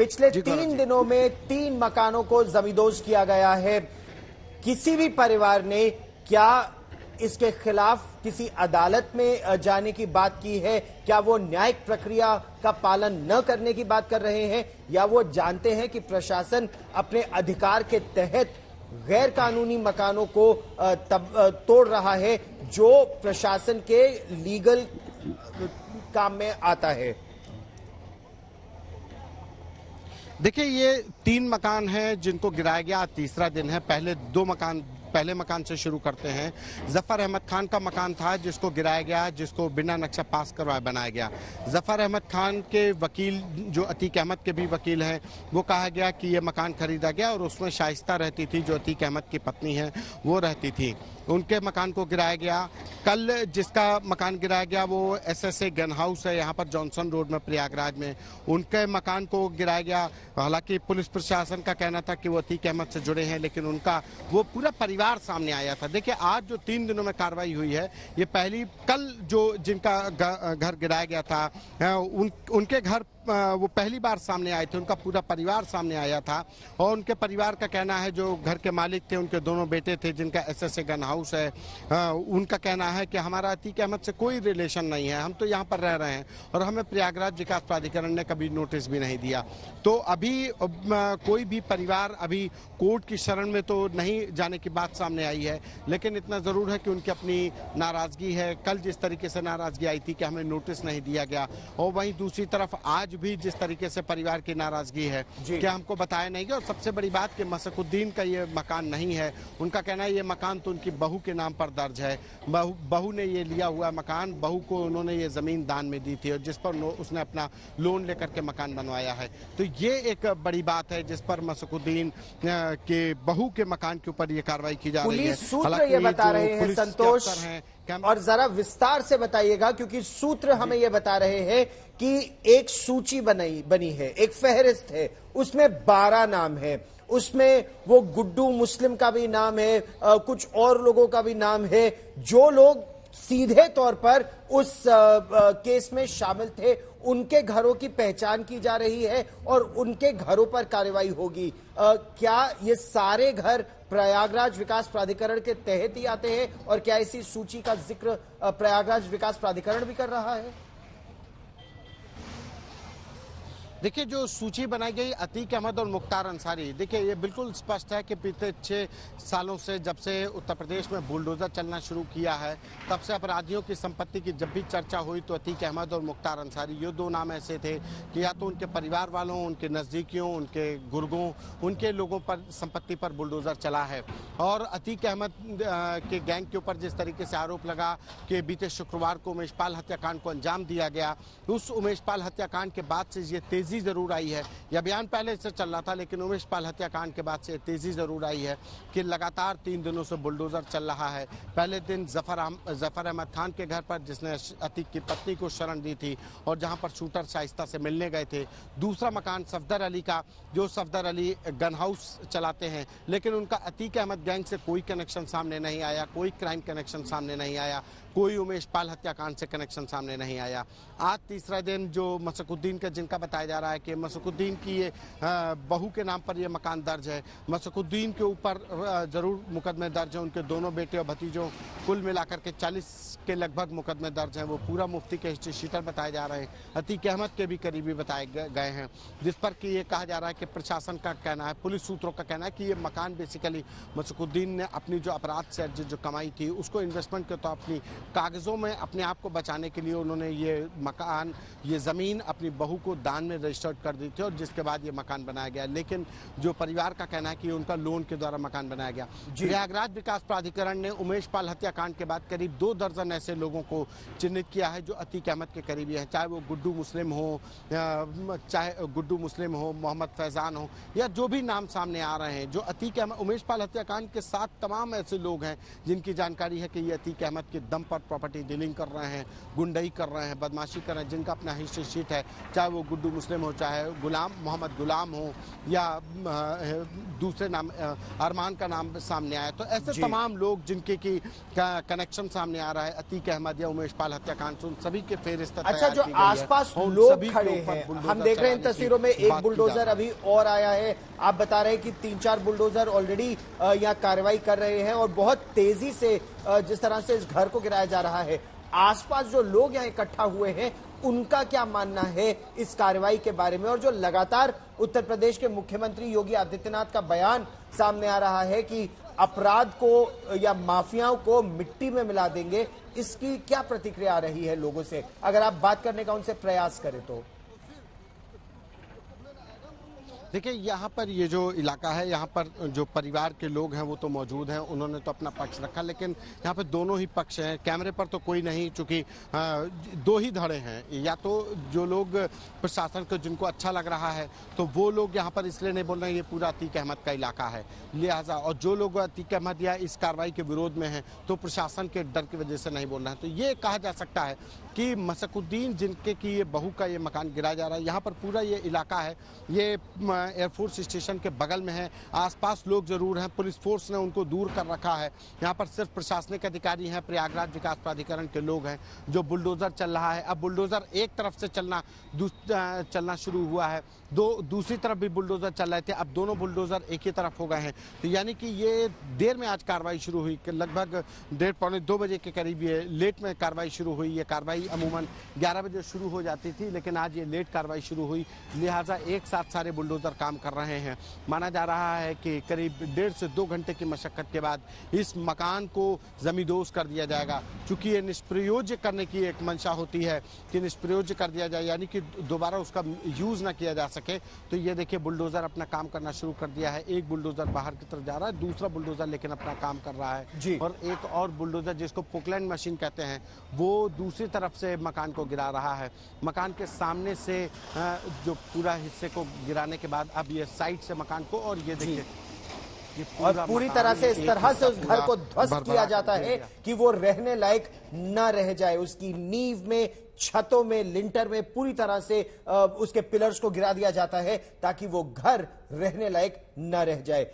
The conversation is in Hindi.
पिछले 3 दिनों में 3 मकानों को जमींदोज किया गया है। किसी भी परिवार ने क्या इसके खिलाफ किसी अदालत में जाने की बात की है? क्या वो न्यायिक प्रक्रिया का पालन न करने की बात कर रहे हैं, या वो जानते हैं कि प्रशासन अपने अधिकार के तहत गैर कानूनी मकानों को तोड़ रहा है जो प्रशासन के लीगल काम में आता है? देखिए, ये 3 मकान हैं जिनको गिराया गया, तीसरा दिन है। पहले मकान से शुरू करते हैं। जफर अहमद खान का मकान था जिसको गिराया गया, जिसको बिना नक्शा पास करवाए बनाया गया। जफर अहमद खान के वकील जो अतीक अहमद के भी वकील हैं, वो कहा गया कि ये मकान खरीदा गया और उसमें शाइस्ता रहती थी, जो अतीक अहमद की पत्नी है वो रहती थी। उनके मकान को गिराया गया। कल जिसका मकान गिराया गया वो SSA गन हाउस है यहाँ पर जॉनसन रोड में प्रयागराज में, उनके मकान को गिराया गया। हालांकि पुलिस प्रशासन का कहना था कि वो अतीक अहमद से जुड़े हैं, लेकिन उनका वो पूरा परिवार सामने आया था। देखिए, आज जो 3 दिनों में कार्रवाई हुई है, ये कल जो जिनका घर गिराया गया था उनके घर वो पहली बार सामने आए थे, उनका पूरा परिवार सामने आया था। और उनके परिवार का कहना है, जो घर के मालिक थे, उनके दोनों बेटे थे जिनका SSA गन हाउस है, उनका कहना है कि हमारा अतीक अहमद से कोई रिलेशन नहीं है, हम तो यहाँ पर रह रहे हैं और हमें प्रयागराज विकास प्राधिकरण ने कभी नोटिस भी नहीं दिया। तो अभी कोई भी परिवार अभी कोर्ट की शरण में तो नहीं जाने की बात सामने आई है, लेकिन इतना जरूर है कि उनकी अपनी नाराजगी है। कल जिस तरीके से नाराजगी आई थी कि हमें नोटिस नहीं दिया गया, और वहीं दूसरी तरफ आज भी जिस तरीके से परिवार की नाराजगी है कि हमको बताया नहीं गया। और सबसे बड़ी बात कि मसकुद्दीन का ये मकान नहीं है, उनका कहना है ये मकान तो उनकी बहू के नाम पर दर्ज है, बहू ने ये लिया हुआ मकान, बहू को उन्होंने ये जमीन दान में दी थी और जिस पर उसने अपना लोन लेकर के मकान बनवाया है। तो ये एक बड़ी बात है जिस पर मसकुद्दीन के बहू के मकान के ऊपर ये कार्रवाई की जा रही है। पुलिस सूत्र ये बता रहे हैं संतोष, और जरा विस्तार से बताइएगा, क्योंकि सूत्र हमें यह बता रहे हैं कि एक सूची बनी है, एक फहरिस्त है, उसमें 12 नाम है, उसमें वो गुड्डू मुस्लिम का भी नाम है, कुछ और लोगों का भी नाम है, जो लोग सीधे तौर पर उस केस में शामिल थे, उनके घरों की पहचान की जा रही है और उनके घरों पर कार्रवाई होगी। क्या ये सारे घर प्रयागराज विकास प्राधिकरण के तहत ही आते हैं, और क्या इसी सूची का जिक्र प्रयागराज विकास प्राधिकरण भी कर रहा है? देखिए, जो सूची बनाई गई अतीक अहमद और मुख्तार अंसारी, देखिए ये बिल्कुल स्पष्ट है कि पिछले 6 सालों से, जब से उत्तर प्रदेश में बुलडोजर चलना शुरू किया है, तब से अपराधियों की संपत्ति की जब भी चर्चा हुई तो अतीक अहमद और मुख्तार अंसारी, ये 2 नाम ऐसे थे कि या तो उनके परिवार वालों, उनके नज़दीकियों, उनके गुर्गों, उनके लोगों पर संपत्ति पर बुलडोजर चला है। और अतीक अहमद के गैंग के ऊपर जिस तरीके से आरोप लगा कि बीते शुक्रवार को उमेश पाल हत्याकांड को अंजाम दिया गया, उस उमेश पाल हत्याकांड के बाद से ये तेजी जरूर आई है। यह अभियान पहले से चल रहा था, लेकिन उमेश पाल हत्याकांड के बाद से तेजी जरूर आई है कि लगातार 3 दिनों से बुलडोजर चल रहा है। पहले दिन जफर अहमद खान के घर पर, जिसने अतीक की पत्नी को शरण दी थी और जहां पर शूटर शाइस्ता से मिलने गए थे। दूसरा मकान सफदर अली का, जो सफदर अली गन हाउस चलाते हैं, लेकिन उनका अतीक अहमद गैंग से कोई कनेक्शन सामने नहीं आया, कोई क्राइम कनेक्शन सामने नहीं आया, कोई उमेश पाल हत्याकांड से कनेक्शन सामने नहीं आया। आज तीसरा दिन जो मसकुद्दीन का, जिनका बताया जा रहा है कि मसकुद्दीन की ये बहू के नाम पर ये मकान दर्ज है, मसकुद्दीन के ऊपर जरूर मुकदमे दर्ज हैं, उनके दोनों बेटे और भतीजों, कुल मिलाकर के 40 के लगभग मुकदमे दर्ज हैं। वो पूरा मुफ्ती के हिस्ट्री शीटर बताए जा रहे हैं, अतीक अहमद के भी करीबी बताए गए हैं, जिस पर कि ये कहा जा रहा है कि प्रशासन का कहना है, पुलिस सूत्रों का कहना है कि ये मकान बेसिकली मसकुद्दीन ने अपनी जो अपराध से जो कमाई थी उसको इन्वेस्टमेंट के तौर अपनी कागजों में अपने आप को बचाने के लिए उन्होंने ये मकान, ये जमीन अपनी बहू को दान में रजिस्टर्ड कर दी थी और जिसके बाद ये मकान बनाया गया। लेकिन जो परिवार का कहना है कि उनका लोन के द्वारा मकान बनाया गया। प्रयागराज विकास प्राधिकरण ने उमेश पाल हत्याकांड के बाद करीब 2 दर्जन ऐसे लोगों को चिन्हित किया है जो अतीक अहमद के करीबी हैं, चाहे वो गुड्डू मुस्लिम हो, मोहम्मद फैजान हो, या जो भी नाम सामने आ रहे हैं। जो अतीक अहमद, उमेश पाल हत्याकांड के साथ तमाम ऐसे लोग हैं जिनकी जानकारी है कि ये अतीक अहमद के दम ऊपर प्रॉपर्टी डीलिंग कर रहे हैं, गुंडई कर रहे हैं, बदमाशी कर रहे हैं, जिनका अपना हिस्ट्री शीट है, चाहे वो गुड्डू मुस्लिम हो, चाहे मोहम्मद गुलाम हो, या दूसरे नाम अरमान का नाम सामने आया। तो ऐसे तमाम लोग जिनके की कनेक्शन सामने आ रहा है, अतीक अहमद या उमेश पाल हत्याकांड, सभी के फेहरिस्त। अच्छा, जो आसपास लोग खड़े हैं, हम देख रहे हैं तस्वीरों में, एक बुलडोजर अभी और आया है। आप बता रहे हैं कि 3-4 बुलडोजर ऑलरेडी यहाँ कार्रवाई कर रहे हैं और बहुत तेजी से जिस तरह से इस घर को गिराया जा रहा है, आसपास जो लोग यहाँ इकट्ठा हुए हैं उनका क्या मानना है इस कार्रवाई के बारे में? और जो लगातार उत्तर प्रदेश के मुख्यमंत्री योगी आदित्यनाथ का बयान सामने आ रहा है कि अपराध को या माफियाओं को मिट्टी में मिला देंगे, इसकी क्या प्रतिक्रिया आ रही है लोगों से, अगर आप बात करने का उनसे प्रयास करें तो? देखिए, यहाँ पर ये जो इलाका है, यहाँ पर जो परिवार के लोग हैं वो तो मौजूद हैं, उन्होंने तो अपना पक्ष रखा, लेकिन यहाँ पर दोनों ही पक्ष हैं। कैमरे पर तो कोई नहीं, चूंकि दो ही धड़े हैं। या तो जो लोग प्रशासन को जिनको अच्छा लग रहा है तो वो लोग यहाँ पर इसलिए नहीं बोल रहे हैं ये पूरा अतीक अहमद का इलाका है, लिहाजा, और जो लोग अतीक अहमद या इस कार्रवाई के विरोध में हैं तो प्रशासन के डर की वजह से नहीं बोल रहे हैं। तो ये कहा जा सकता है कि मसकुद्दीन, जिनके की ये बहू का ये मकान गिराया जा रहा है, यहाँ पर पूरा ये इलाका है, ये एयरफोर्स स्टेशन के बगल में है। आसपास लोग जरूर हैं, पुलिस फोर्स ने उनको दूर कर रखा है। यहाँ पर सिर्फ प्रशासनिक अधिकारी हैं, प्रयागराज विकास प्राधिकरण के लोग हैं। जो बुलडोजर चल रहा है, अब बुलडोजर एक तरफ से चलना शुरू हुआ है, दूसरी तरफ भी बुलडोजर चल रहे थे, अब दोनों बुलडोजर एक ही तरफ हो गए हैं। तो यानी कि ये देर में आज कार्रवाई शुरू हुई, लगभग 1:30-2 बजे के करीब ये लेट में कार्रवाई शुरू हुई। ये कार्रवाई अमूमन 11 बजे शुरू हो जाती थी, लेकिन आज ये लेट कार्रवाई शुरू हुई, लिहाजा एक साथ सारे बुलडोजर काम कर रहे हैं। माना जा रहा है कि करीब 1.5 से 2 घंटे की मशक्कत के बाद इस मकान को जमींदोज कर दिया जाएगा। चूंकि ये निष्प्रयोज्य करने की एक मंशा होती है कि निष्प्रयोज्य कर दिया जाए, यानी कि दोबारा उसका यूज ना किया जा सके। तो ये देखिए, बुलडोजर अपना काम करना शुरू कर दिया है। एक बुलडोजर बाहर की तरफ जा रहा है, दूसरा बुलडोजर लेकिन अपना काम कर रहा है, और एक और बुलडोजर जिसको पोकलैंड मशीन कहते हैं वो दूसरी तरफ से मकान को गिरा रहा है। मकान के सामने से जो पूरा हिस्से को गिराने के बाद अब ये साइड से मकान को, और ये देखिए, और पूरी तरह से इस तरह से उस घर को ध्वस्त किया जाता है कि वो रहने लायक न रह जाए। उसकी नींव में, छतों में, लिंटर में पूरी तरह से उसके पिलर्स को गिरा दिया जाता है ताकि वो घर रहने लायक न रह जाए।